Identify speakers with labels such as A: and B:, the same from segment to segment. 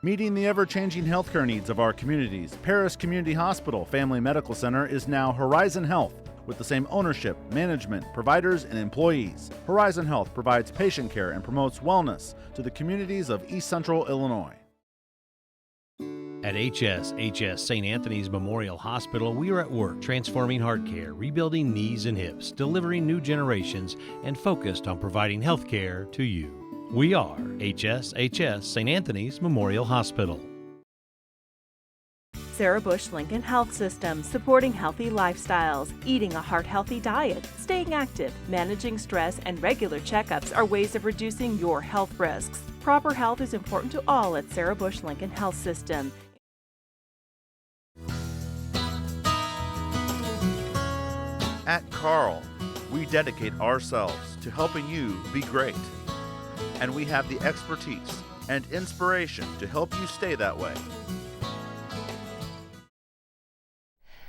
A: Meeting the ever-changing healthcare needs of our communities, Paris Community Hospital Family Medical Center is now Horizon Health, with the same ownership, management, providers, and employees. Horizon Health provides patient care and promotes wellness to the communities of East Central Illinois.
B: At HSHS St. Anthony's Memorial Hospital, we are at work transforming heart care, rebuilding knees and hips, delivering new generations, and focused on providing health care to you. We are HSHS St. Anthony's Memorial Hospital.
C: Sarah Bush Lincoln Health System, supporting healthy lifestyles, eating a heart-healthy diet, staying active, managing stress, and regular checkups are ways of reducing your health risks. Proper health is important to all at Sarah Bush Lincoln Health System.
A: At Carl, we dedicate ourselves to helping you be great. And we have the expertise and inspiration to help you stay that way.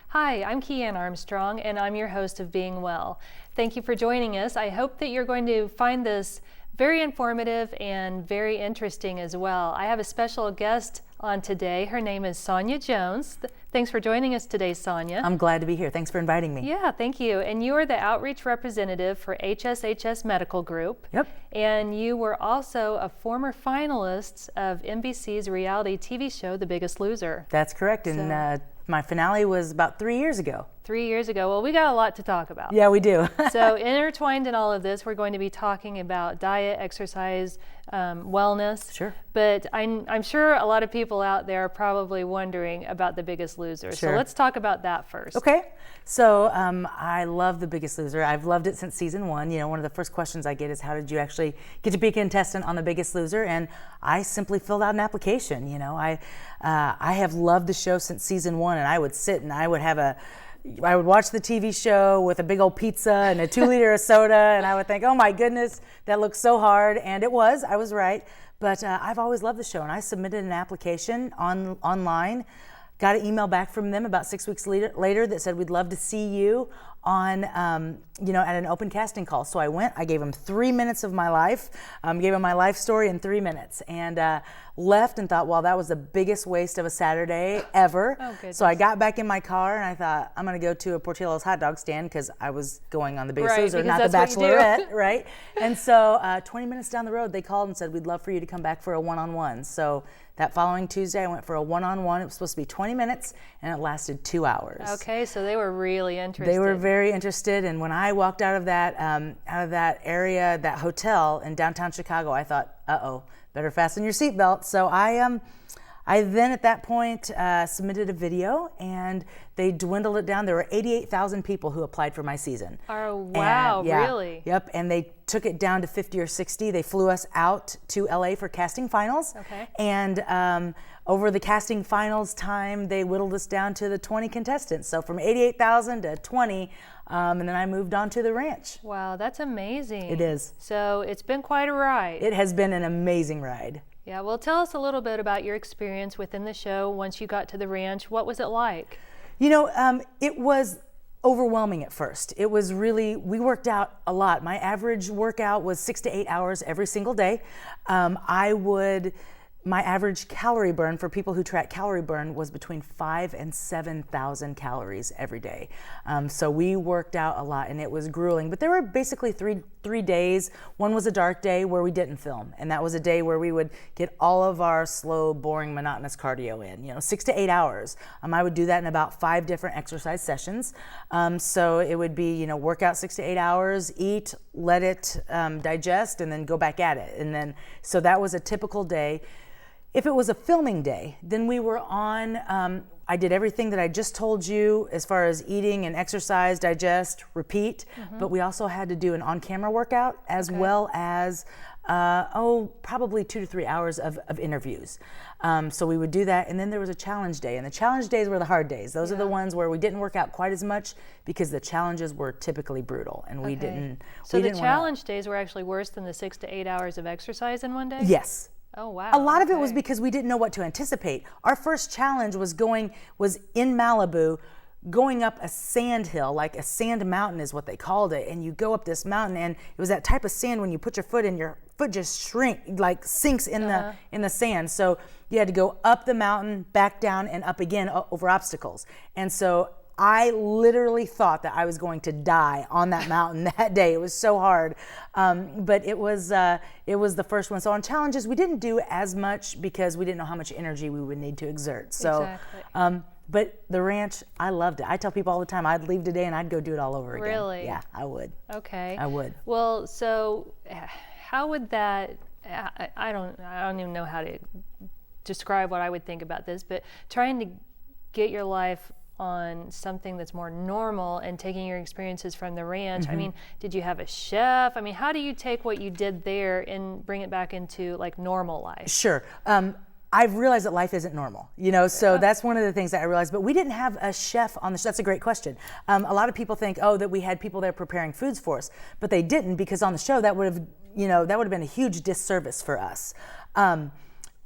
D: Hi, I'm Keanne Armstrong, and I'm your host of Being Well. Thank you for joining us. I hope that you're going to find this very informative and very interesting as well. I have a special guest on today. Her name is Sonya Jones. Thanks for joining us today, Sonya.
E: I'm glad to be here. Thanks for inviting me.
D: Yeah, thank you. And you are the outreach representative for HSHS Medical Group.
E: Yep.
D: And you were also a former finalist of NBC's reality TV show, The Biggest Loser.
E: That's correct. And my finale was about 3 years ago.
D: 3 years ago. Well, we got a lot to talk about.
E: Yeah, we do.
D: So intertwined in all of this, we're going to be talking about diet, exercise, wellness.
E: Sure.
D: But I'm sure a lot of people out there are probably wondering about The Biggest Loser.
E: Sure.
D: So let's talk about that first.
E: Okay. So I love The Biggest Loser. I've loved it since season one. You know, one of the first questions I get is, how did you actually get to be a contestant on The Biggest Loser? And I simply filled out an application. You know, I have loved the show since season one, and I would sit and I would watch the TV show with a big old pizza and a 2 liter of soda, and I would think, oh my goodness, that looks so hard. And it was, I was right. But I've always loved the show, and I submitted an application online, got an email back from them about 6 weeks later that said, we'd love to see you on, at an open casting call. So I went, I gave them 3 minutes of my life, gave them my life story in 3 minutes, and left and thought, well, that was the biggest waste of a Saturday ever.
D: Oh, goodness.
E: So I got back in my car and I thought, I'm going to go to a Portillo's hot dog stand because I was going on The Biggest Loser, not The Bachelorette, right? And so 20 minutes down the road, they called and said, we'd love for you to come back for a one-on-one. So that following Tuesday, I went for a one-on-one. It was supposed to be 20 minutes, and it lasted 2 hours.
D: Okay, so they were really interested.
E: They were very interested, and when I walked out of that area, that hotel in downtown Chicago, I thought, uh-oh, better fasten your seatbelt. So I then at that point submitted a video, and they dwindled it down. There were 88,000 people who applied for my season.
D: Oh, wow,
E: and, yeah,
D: really?
E: Yep, and they took it down to 50 or 60. They flew us out to LA for casting finals.
D: Okay.
E: And over the casting finals time, they whittled us down to the 20 contestants. So from 88,000 to 20, and then I moved on to the ranch.
D: Wow, that's amazing.
E: It is.
D: So it's been quite a ride.
E: It has been an amazing ride.
D: Yeah, well, tell us a little bit about your experience within the show once you got to the ranch. What was it like?
E: You know, it was overwhelming at first. It was really, we worked out a lot. My average workout was 6 to 8 hours every single day. My average calorie burn for people who track calorie burn was between 5,000 and 7,000 calories every day. So we worked out a lot, and it was grueling. But there were basically three days. One was a dark day where we didn't film, and that was a day where we would get all of our slow, boring, monotonous cardio in. 6 to 8 hours. I would do that in about 5 different exercise sessions. So it would be, work out 6 to 8 hours, eat, let it digest, and then go back at it. And then, so that was a typical day. If it was a filming day, then we were on, I did everything that I just told you as far as eating and exercise, digest, repeat, but we also had to do an on-camera workout as well as, probably 2 to 3 hours of interviews. So we would do that, and then there was a challenge day, and the challenge days were the hard days. Those are the ones where we didn't work out quite as much because the challenges were typically brutal, and we didn't.
D: So the challenge days were actually worse than the 6 to 8 hours of exercise in one day?
E: Yes.
D: Oh, wow.
E: A lot of it was because we didn't know what to anticipate. Our first challenge was in Malibu, going up a sand hill, like a sand mountain is what they called it, and you go up this mountain, and it was that type of sand when you put your foot in, your foot just sinks in the sand. So you had to go up the mountain, back down, and up again over obstacles. And so I literally thought that I was going to die on that mountain that day. It was so hard, but it was the first one. So on challenges, we didn't do as much because we didn't know how much energy we would need to exert. So,
D: exactly.
E: But the ranch, I loved it. I tell people all the time, I'd leave today and I'd go do it all over again.
D: Really?
E: Yeah, I would.
D: Okay.
E: I would.
D: Well, so how would that? I don't even know how to describe what I would think about this, but trying to get your life on something that's more normal and taking your experiences from the ranch. I mean, did you have a chef? I mean, how do you take what you did there and bring it back into like normal life?
E: Sure. I've realized that life isn't normal, so that's one of the things that I realized, but we didn't have a chef on the show. That's a great question. A lot of people think, that we had people there preparing foods for us, but they didn't, because on the show that would have been a huge disservice for us.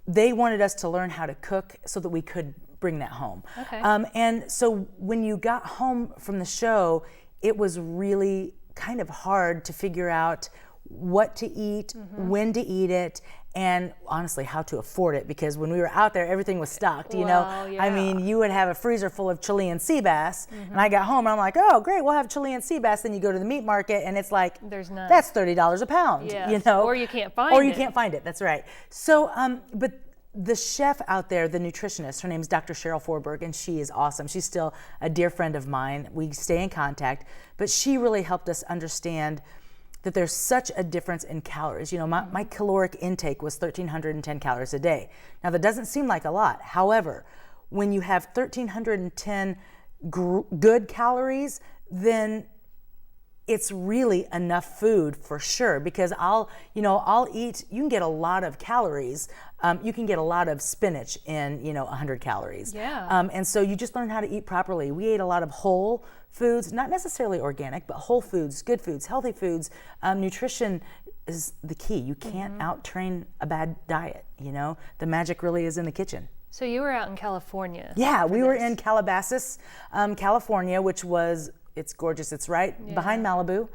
E: They wanted us to learn how to cook so that we could bring that home.
D: Okay.
E: And so when you got home from the show, it was really kind of hard to figure out what to eat, when to eat it, and honestly how to afford it, because when we were out there everything was stocked,
D: Well, yeah.
E: I mean, you would have a freezer full of Chilean sea bass, and I got home and I'm like, oh great, we'll have Chilean sea bass. Then you go to the meat market and it's like,
D: there's none.
E: That's $30 a pound.
D: Yes. Or you can't find it.
E: Or you can't find it, that's right. So but the chef out there, the nutritionist, her name is Dr. Cheryl Forberg, and she is awesome. She's still a dear friend of mine. We stay in contact, but she really helped us understand that there's such a difference in calories. My caloric intake was 1,310 calories a day. Now that doesn't seem like a lot. However, when you have 1,310 good calories, then it's really enough food for sure, because I'll eat, you can get a lot of calories. You can get a lot of spinach in, 100 calories.
D: Yeah.
E: And so you just learn how to eat properly. We ate a lot of whole foods, not necessarily organic, but whole foods, good foods, healthy foods. Nutrition is the key. You can't out-train a bad diet, The magic really is in the kitchen.
D: So you were out in California.
E: Yeah, we were in Calabasas, California, which was, it's gorgeous. It's right behind Malibu.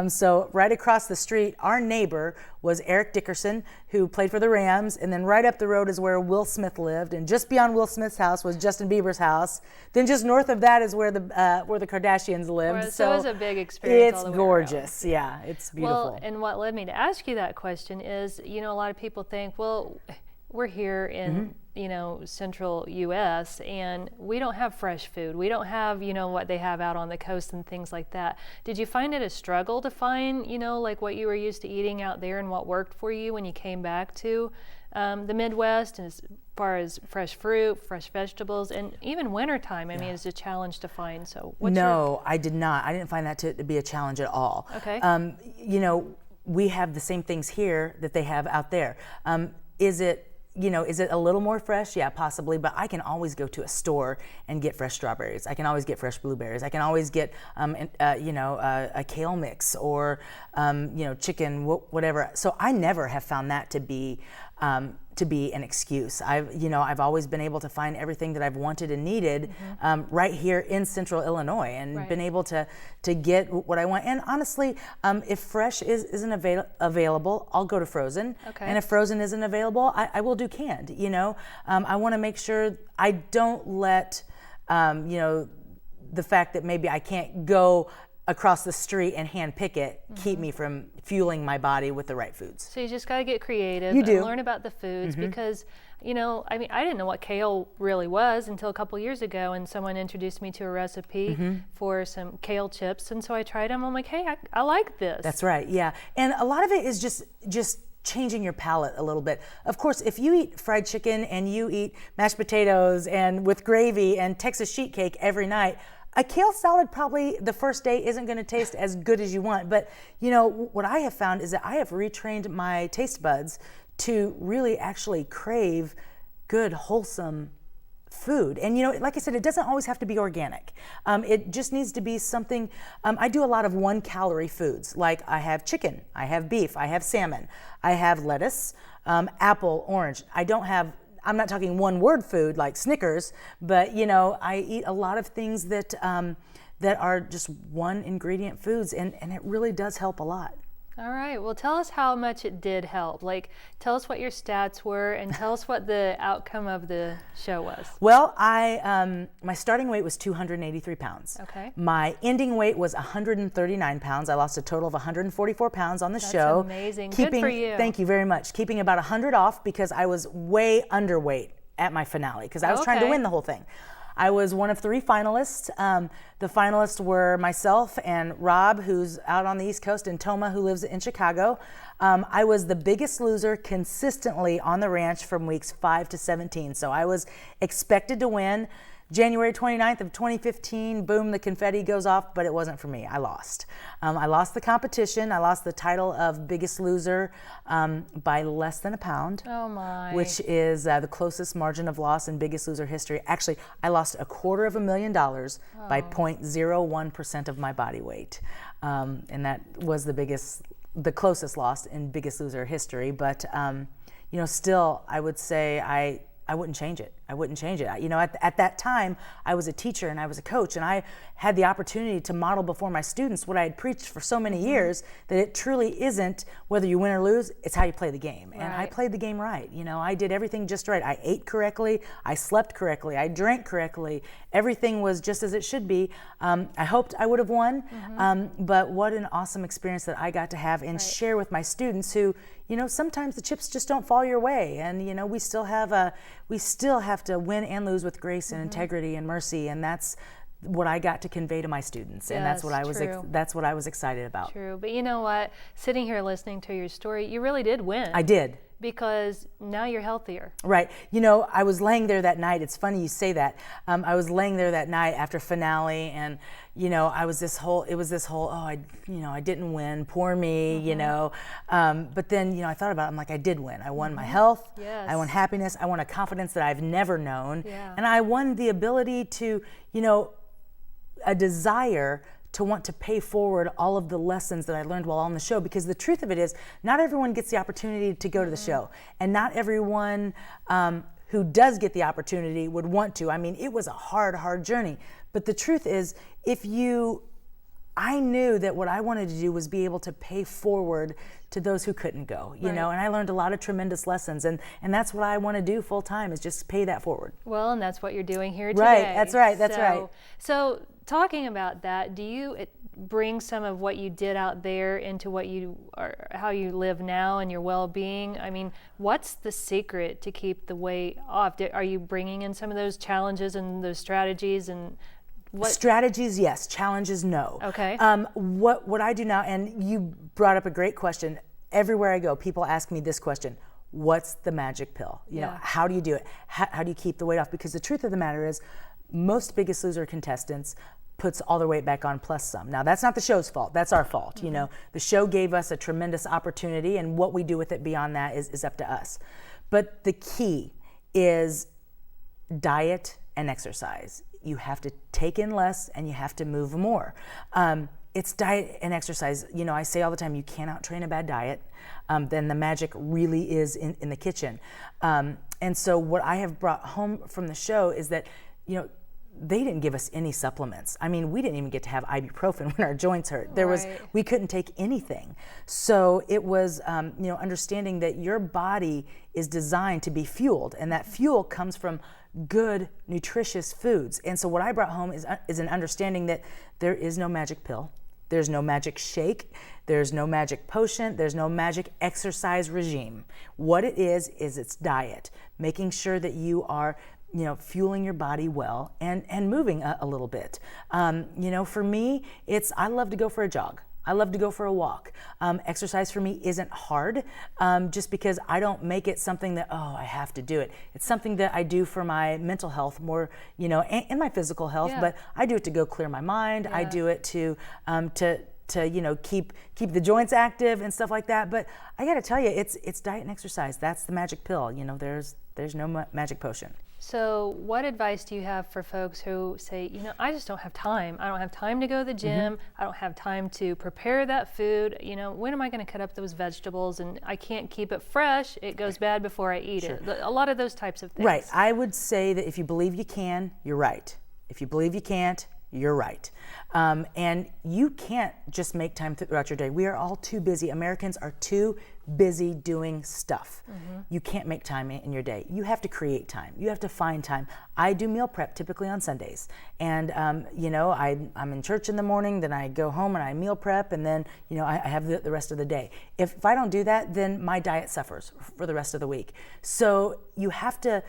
E: So right across the street, our neighbor was Eric Dickerson, who played for the Rams, and then right up the road is where Will Smith lived, and just beyond Will Smith's house was Justin Bieber's house. Then just north of that is where the Kardashians lived.
D: So it was a big experience.
E: It's
D: all the way
E: gorgeous.
D: around.
E: Yeah, it's beautiful.
D: Well, and what led me to ask you that question is, a lot of people think, well, we're here in central U.S. and we don't have fresh food. We don't have what they have out on the coast and things like that. Did you find it a struggle to find like what you were used to eating out there and what worked for you when you came back to the Midwest, and as far as fresh fruit, fresh vegetables, and even wintertime? I mean, it's a challenge to find. So
E: I did not. I didn't find that to be a challenge at all.
D: Okay.
E: We have the same things here that they have out there. Is it a little more fresh? Yeah, possibly, but I can always go to a store and get fresh strawberries. I can always get fresh blueberries. I can always get, a kale mix or, chicken, whatever. So I never have found that to be an excuse. I've always been able to find everything that I've wanted and needed right here in Central Illinois, and been able to get what I want. And honestly, if fresh isn't available, I'll go to frozen.
D: Okay.
E: And if frozen isn't available, I will do canned. I want to make sure I don't let the fact that maybe I can't go across the street and hand pick it keep me from fueling my body with the right foods.
D: So you just got to get creative
E: and
D: learn about the foods, because I didn't know what kale really was until a couple years ago, and someone introduced me to a recipe for some kale chips, and so I tried them. I'm like, hey, I like this.
E: That's right, yeah. And a lot of it is just changing your palate a little bit. Of course, if you eat fried chicken and you eat mashed potatoes and with gravy and Texas sheet cake every night, a kale salad probably the first day isn't going to taste as good as you want. But what I have found is that I have retrained my taste buds to really actually crave good, wholesome food. And like I said, it doesn't always have to be organic. It just needs to be something. I do a lot of 1-calorie foods. Like I have chicken, I have beef, I have salmon, I have lettuce, apple, orange. I'm not talking one-word food like Snickers, but I eat a lot of things that are just one-ingredient foods, and it really does help a lot.
D: All right. Well, tell us how much it did help. Like, tell us what your stats were, and tell us what the outcome of the show was.
E: Well, my starting weight was 283 pounds.
D: Okay.
E: My ending weight was 139 pounds. I lost a total of 144 pounds on the show.
D: That's amazing. Good for you.
E: Thank you very much. Keeping about 100 off because I was way underweight at my finale because I was trying to win the whole thing. I was one of 3 finalists. The finalists were myself and Rob, who's out on the East Coast, and Toma, who lives in Chicago. I was the biggest loser consistently on the ranch from weeks 5 to 17. So I was expected to win. January 29th of 2015, boom, the confetti goes off, but it wasn't for me. I lost. I lost the competition. I lost the title of biggest loser by less than a pound.
D: Oh my.
E: Which is the closest margin of loss in Biggest Loser history. Actually, I lost $250,000 by 0.01% of my body weight. And that was the closest loss in Biggest Loser history. But, still, I would say I wouldn't change it. I wouldn't change it. At that time, I was a teacher and I was a coach, and I had the opportunity to model before my students what I had preached for so many years, that it truly isn't whether you win or lose, it's how you play the game. And I played the game right. I did everything just right. I ate correctly, I slept correctly, I drank correctly. Everything was just as it should be. I hoped I would have won, but what an awesome experience that I got to have and share with my students who, sometimes the chips just don't fall your way, and we still have to win and lose with grace and integrity and mercy, and that's what I got to convey to my students, and that's what I was excited about.
D: True, but you know what? Sitting here listening to your story, you really did win.
E: I did.
D: Because now you're healthier.
E: Right. I was laying there that night. It's funny you say that. I was laying there that night after finale, and it was this whole, I didn't win, poor me, but then, I thought about it, I'm like, I did win. I won my health, I won happiness, I won a confidence that I've never known, and I won the ability to, a desire to want to pay forward all of the lessons that I learned while on the show, because the truth of it is, not everyone gets the opportunity to go to the show, and not everyone who does get the opportunity would want to. I mean, it was a hard journey, but the truth is, I knew that what I wanted to do was be able to pay forward to those who couldn't go, and I learned a lot of tremendous lessons, and that's what I want to do full time, is just pay that forward.
D: Well, and that's what you're doing here today.
E: Right, that's right.
D: So talking about that, do you bring some of what you did out there into how you live now and your well-being? I mean, what's the secret to keep the weight off? Are you bringing in some of those challenges and those strategies and
E: Strategies, yes. Challenges, no.
D: Okay.
E: What I do now, and you brought up a great question. Everywhere I go, people ask me this question: what's the magic pill? How do you do it? How do you keep the weight off? Because the truth of the matter is, most Biggest Loser contestants puts all their weight back on plus some. Now, that's not the show's fault. That's our fault. The show gave us a tremendous opportunity, and what we do with it beyond that is up to us. But the key is diet and exercise. You have to take in less and you have to move more. It's diet and exercise. I say all the time, you cannot train a bad diet. Then the magic really is in the kitchen. And so what I have brought home from the show is that, they didn't give us any supplements. I mean, we didn't even get to have ibuprofen when our joints hurt. We couldn't take anything. So it was, understanding that your body is designed to be fueled, and that fuel comes from good, nutritious foods. And so what I brought home is an understanding that there is no magic pill, there's no magic shake, there's no magic potion, there's no magic exercise regime. What it is it's diet, making sure that you are fueling your body well and moving a little bit. For me, I love to go for a jog. I love to go for a walk. Exercise for me isn't hard, just because I don't make it something that, I have to do it. It's something that I do for my mental health more, and my physical health, but I do it to go clear my mind. I do it to keep the joints active and stuff like that. But I got to tell you, it's diet and exercise. That's the magic pill. There's no magic potion.
D: So what advice do you have for folks who say, I just don't have time. I don't have time to go to the gym. I don't have time to prepare that food. When am I going to cut up those vegetables? And I can't keep it fresh. It goes bad before I eat it. A lot of those types of things.
E: Right. I would say that if you believe you can, you're right. If you believe you can't, you're right. And you can't just make time throughout your day. We are all too busy. Americans are too busy doing stuff. You can't make time in your day. You have to create time. You have to find time. I do meal prep typically on Sundays. And, I'm in church in the morning, then I go home and I meal prep, and then, I have the rest of the day. If I don't do that, then my diet suffers for the rest of the week. So you have to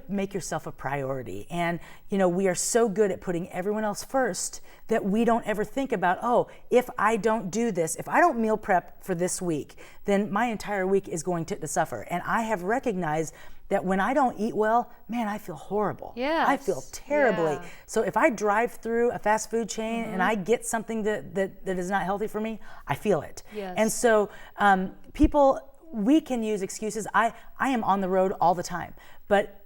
E: make yourself a priority. And, we are so good at putting everyone else first that we don't ever think about, oh, if I don't do this, if I don't meal prep for this week, then my entire week is going to suffer. And I have recognized that when I don't eat well, man, I feel horrible.
D: Yes.
E: I feel terribly.
D: Yeah.
E: So if I drive through a fast food chain and I get something that is not healthy for me, I feel it.
D: Yes.
E: And so we can use excuses. I am on the road all the time, but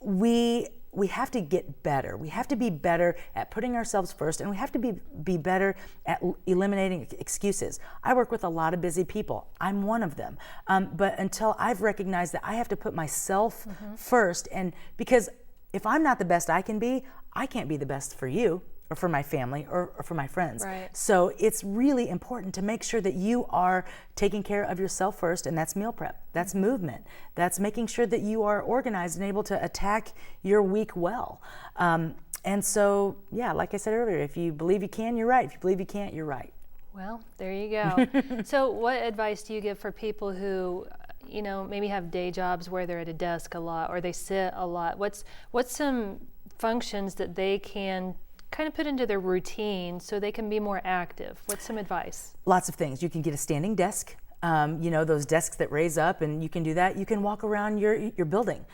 E: we have to get better. We have to be better at putting ourselves first, and we have to be better at eliminating excuses. I work with a lot of busy people. I'm one of them. But until I've recognized that I have to put myself first, and because if I'm not the best I can be, I can't be the best for you or for my family or for my friends.
D: Right.
E: So it's really important to make sure that you are taking care of yourself first, and that's meal prep, that's movement, that's making sure that you are organized and able to attack your week well. And so, yeah, like I said earlier, if you believe you can, you're right. If you believe you can't, you're right.
D: Well, there you go. So what advice do you give for people who, maybe have day jobs where they're at a desk a lot or they sit a lot? What's some functions that they can kind of put into their routine so they can be more active? What's some advice?
E: Lots of things. You can get a standing desk. Those desks that raise up, and you can do that. You can walk around your building.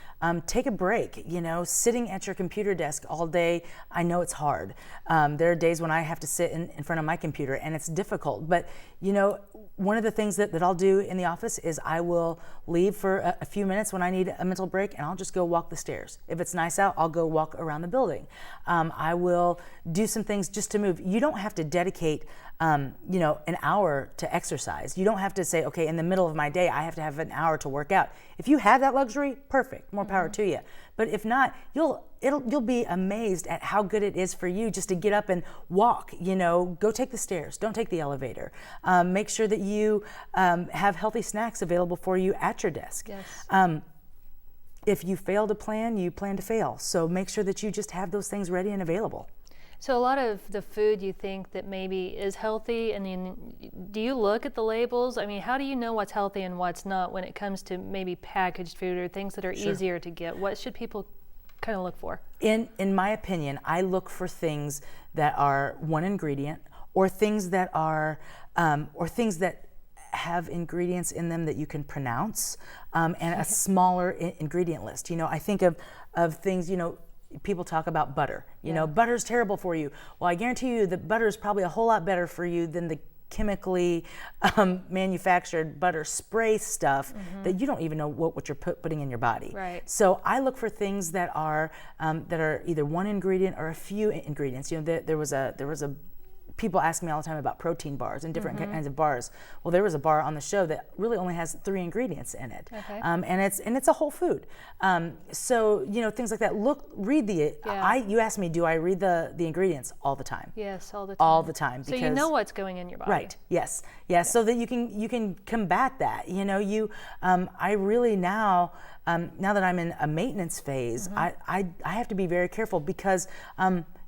E: Take a break. Sitting at your computer desk all day, I know it's hard. There are days when I have to sit in front of my computer, and it's difficult. But, one of the things that I'll do in the office is I will leave for a few minutes when I need a mental break, and I'll just go walk the stairs. If it's nice out, I'll go walk around the building. I will do some things just to move. You don't have to dedicate an hour to exercise. You don't have to say, okay, in the middle of my day, I have to have an hour to work out. If you have that luxury, perfect, more power to you. But if not, you'll be amazed at how good it is for you just to get up and walk. Go take the stairs, don't take the elevator. Make sure that you have healthy snacks available for you at your desk.
D: Yes.
E: If you fail to plan, you plan to fail. So make sure that you just have those things ready and available.
D: So a lot of the food you think that maybe is healthy, and then do you look at the labels? I mean, how do you know what's healthy and what's not when it comes to maybe packaged food or things that are easier to get? What should people kind of look for? In
E: my opinion, I look for things that are one ingredient, or things that are have ingredients in them that you can pronounce, and a smaller ingredient list. I think of things, people talk about butter. Butter's terrible for you. Well, I guarantee you that butter is probably a whole lot better for you than the chemically manufactured butter spray stuff that you don't even know what you're putting in your body.
D: Right.
E: So I look for things that are either one ingredient or a few ingredients. There was a people ask me all the time about protein bars and different kinds of bars. Well, there was a bar on the show that really only has 3 ingredients in it, and it's a whole food. So things like that. Read the. You asked me, do I read the ingredients all the time?
D: Yes, all the time.
E: All the time.
D: So you know what's going in your body.
E: Right. Yes. Yeah. So that you can combat that. I really now that I'm in a maintenance phase, I have to be very careful because.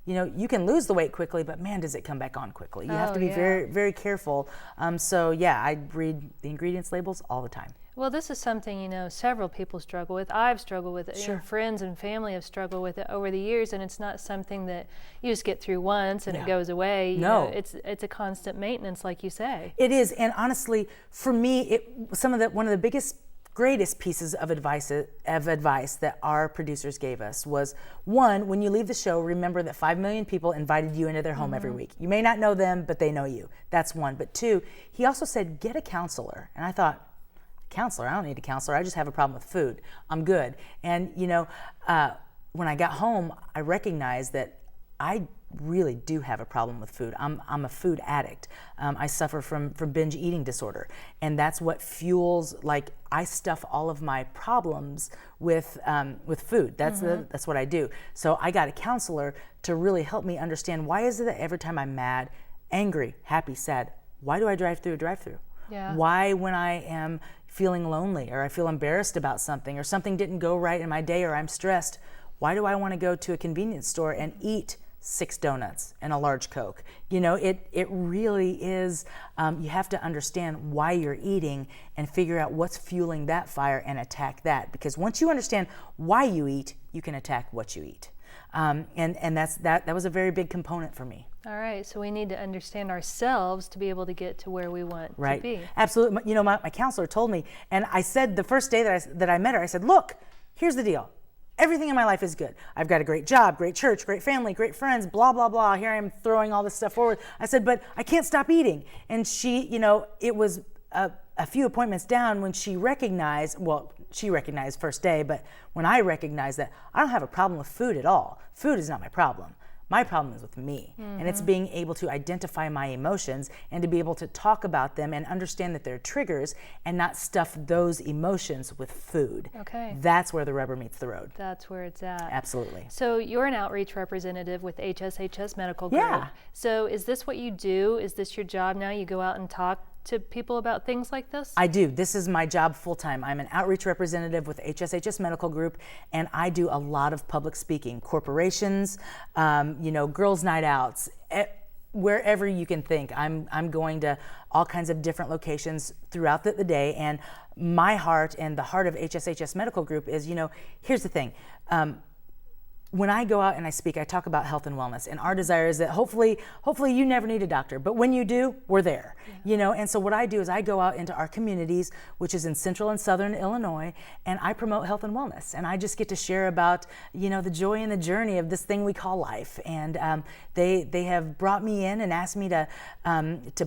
E: You can lose the weight quickly, but man, does it come back on quickly. You have to be very, very careful. I read the ingredients labels all the time.
D: Well, this is something, several people struggle with. I've struggled with it.
E: Sure.
D: Friends and family have struggled with it over the years, and it's not something that you just get through once and it goes away.
E: No.
D: It's a constant maintenance, like you say.
E: It is, and honestly, for me, one of the greatest pieces of advice that our producers gave us was, one, when you leave the show, remember that 5 million people invited you into their home every week. You may not know them, but they know you. That's one. But 2, he also said, get a counselor. And I thought, counselor? I don't need a counselor. I just have a problem with food. I'm good. And when I got home, I recognized that I really do have a problem with food. I'm a food addict. I suffer from binge eating disorder, and that's what fuels, like, I stuff all of my problems with food. That's what I do. So I got a counselor to really help me understand, why is it that every time I'm mad, angry, happy, sad, why do I drive through a drive-through?
D: Yeah.
E: Why, when I am feeling lonely, or I feel embarrassed about something, or something didn't go right in my day, or I'm stressed, why do I want to go to a convenience store and eat 6 donuts and a large Coke? You know, it really is, you have to understand why you're eating and figure out what's fueling that fire and attack that. Because once you understand why you eat, you can attack what you eat. And that was a very big component for me.
D: All right, so we need to understand ourselves to be able to get to where we want to be.
E: Absolutely. You know, my counselor told me, and I said the first day that I met her, I said, look, here's the deal. Everything in my life is good. I've got a great job, great church, great family, great friends, blah, blah, blah. Here I am throwing all this stuff forward. I said, but I can't stop eating. And she, you know, it was a few appointments down when she recognized first day, but when I recognized that I don't have a problem with food at all. Food is not my problem. My problem is with me, and it's being able to identify my emotions and to be able to talk about them and understand that they're triggers and not stuff those emotions with food.
D: Okay.
E: That's where the rubber meets the road.
D: That's where it's at.
E: Absolutely.
D: So you're an outreach representative with HSHS Medical Group.
E: Yeah.
D: So is this what you do? Is this your job now? You go out and talk to people about things like this?
E: I do. This is my job full time. I'm an outreach representative with HSHS Medical Group, and I do a lot of public speaking. Corporations, you know, girls' night outs, wherever you can think. I'm going to all kinds of different locations throughout the day, and my heart and the heart of HSHS Medical Group is, you know, here's the thing. When I go out and I speak, I talk about health and wellness, and our desire is that hopefully you never need a doctor, but when you do, we're there. You know, and so what I do is I go out into our communities, which is in central and southern Illinois, and I promote health and wellness, and I just get to share about, you know, the joy and the journey of this thing we call life. And they have brought me in and asked me to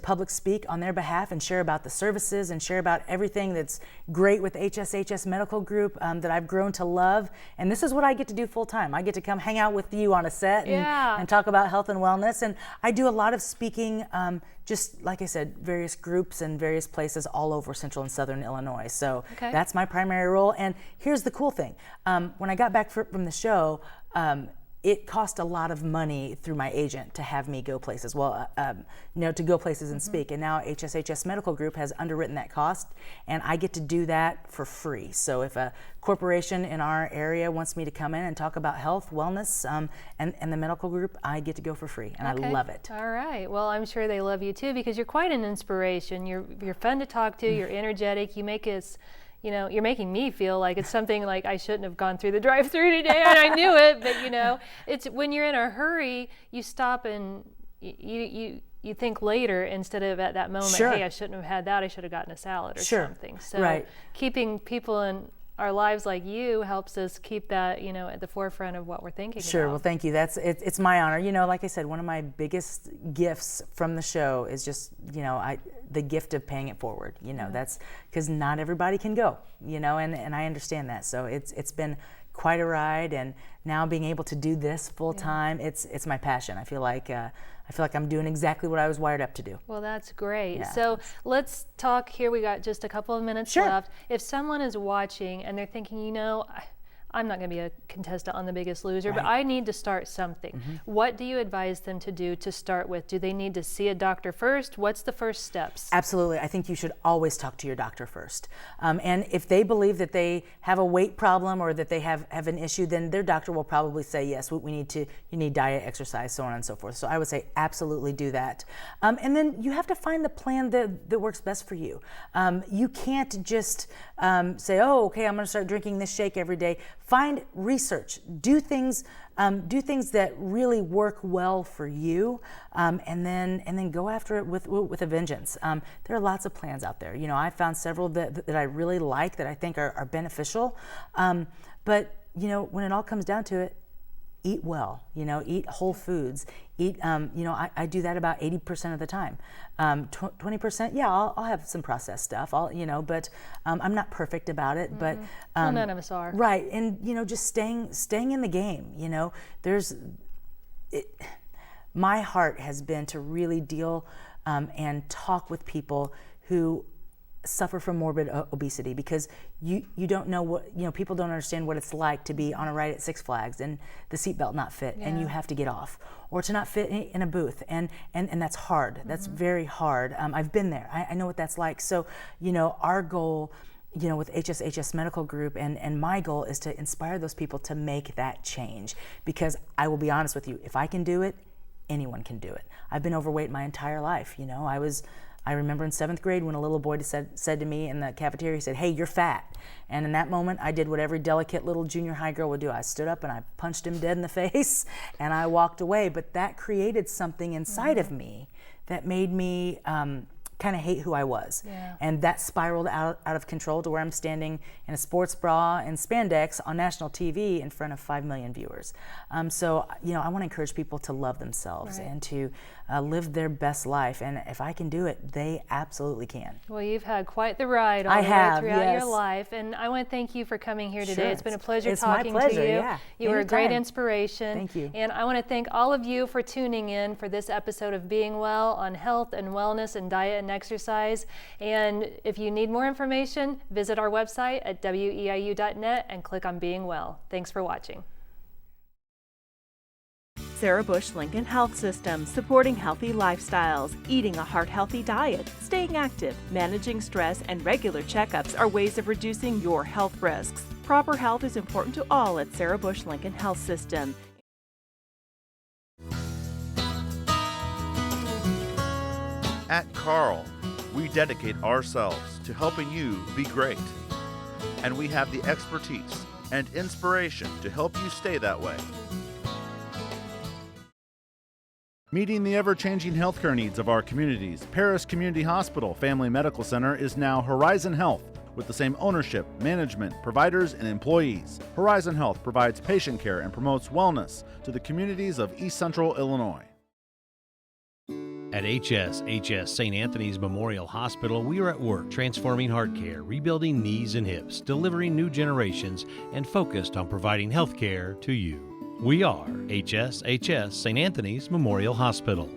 E: public speak on their behalf and share about the services and share about everything that's great with HSHS Medical Group that I've grown to love. And this is what I get to do full time. I get to come hang out with you on a set and talk about health and wellness. And I do a lot of speaking, just like I said, various groups and various places all over central and southern Illinois. So that's my primary role. And here's the cool thing. When I got back from the show, it cost a lot of money through my agent to have me go places. Well, you know, to go places and speak. And now HSHS Medical Group has underwritten that cost, and I get to do that for free. So if a corporation in our area wants me to come in and talk about health, wellness, and the medical group, I get to go for free, and I love it.
D: All right. Well, I'm sure they love you too, because you're quite an inspiration. You're fun to talk to. You're energetic. You make us. You know, you're making me feel like it's something like I shouldn't have gone through the drive-through today, and I knew it. But you know, it's when you're in a hurry, you stop and you think later instead of at that moment. Hey, I shouldn't have had that. I should have gotten a salad or something. So keeping people in our lives like you helps us keep that, you know, at the forefront of what we're thinking about.
E: Well, thank you. It's my honor. You know, like I said, one of my biggest gifts from the show is just, you know, the gift of paying it forward. You know, that's because not everybody can go, you know, and I understand that. So it's been quite a ride, and now being able to do this full time, it's my passion. I feel like I'm doing exactly what I was wired up to do.
D: Well, that's great. So let's talk here. We got just a couple of minutes left. If someone is watching and they're thinking, you know, I'm not going to be a contestant on The Biggest Loser, but I need to start something. What do you advise them to do to start with? Do they need to see a doctor first? What's the first steps?
E: Absolutely. I think you should always talk to your doctor first. And if they believe that they have a weight problem or that they have an issue, then their doctor will probably say, yes, you need diet, exercise, so on and so forth. So I would say absolutely do that. And then you have to find the plan that works best for you. You can't just say, oh, okay, I'm going to start drinking this shake every day. Find research, do things that really work well for you, and then go after it with a vengeance. There are lots of plans out there. You know, I found several that I really like, that I think are beneficial. But you know, when it all comes down to it, eat well. You know, eat whole foods. Eat. You know, I do that about 80% of the time. 20%, yeah, I'll have some processed stuff. But I'm not perfect about it. But
D: well, none of us are.
E: Right, and you know, just staying in the game. You know, my heart has been to really deal and talk with people who suffer from morbid obesity, because you don't know what, people don't understand what it's like to be on a ride at Six Flags and the seatbelt not fit and you have to get off, or to not fit in a booth, and that's hard. That's very hard. I've been there. I know what that's like. So our goal, with HSHS Medical Group, and my goal is to inspire those people to make that change, because I will be honest with you, if I can do it, anyone can do it. I've been overweight my entire life. I remember in 7th grade when a little boy said to me in the cafeteria, he said, "Hey, you're fat." And in that moment, I did what every delicate little junior high girl would do. I stood up and I punched him dead in the face and I walked away. But that created something inside of me that made me kind of hate who I was. And that spiraled out of control to where I'm standing in a sports bra and spandex on national TV in front of 5 million viewers. So, I want to encourage people to love themselves and to live their best life. And if I can do it, they absolutely can.
D: Well, you've had quite the ride all the way throughout your life. And I want to thank you for coming here today. It's been a pleasure talking to you.
E: Yeah.
D: You were a great inspiration.
E: Thank you.
D: And I want to thank all of you for tuning in for this episode of Being Well on health and wellness and diet and exercise. And if you need more information, visit our website at WEIU.net and click on Being Well. Thanks for watching.
C: Sarah Bush Lincoln Health System, supporting healthy lifestyles, eating a heart-healthy diet, staying active, managing stress, and regular checkups are ways of reducing your health risks. Proper health is important to all at Sarah Bush Lincoln Health System.
A: At Carl, we dedicate ourselves to helping you be great. And we have the expertise and inspiration to help you stay that way. Meeting the ever-changing healthcare needs of our communities, Paris Community Hospital Family Medical Center is now Horizon Health, with the same ownership, management, providers, and employees. Horizon Health provides patient care and promotes wellness to the communities of East Central Illinois.
B: At HSHS St. Anthony's Memorial Hospital, we are at work transforming heart care, rebuilding knees and hips, delivering new generations, and focused on providing health care to you. We are HSHS St. Anthony's Memorial Hospital.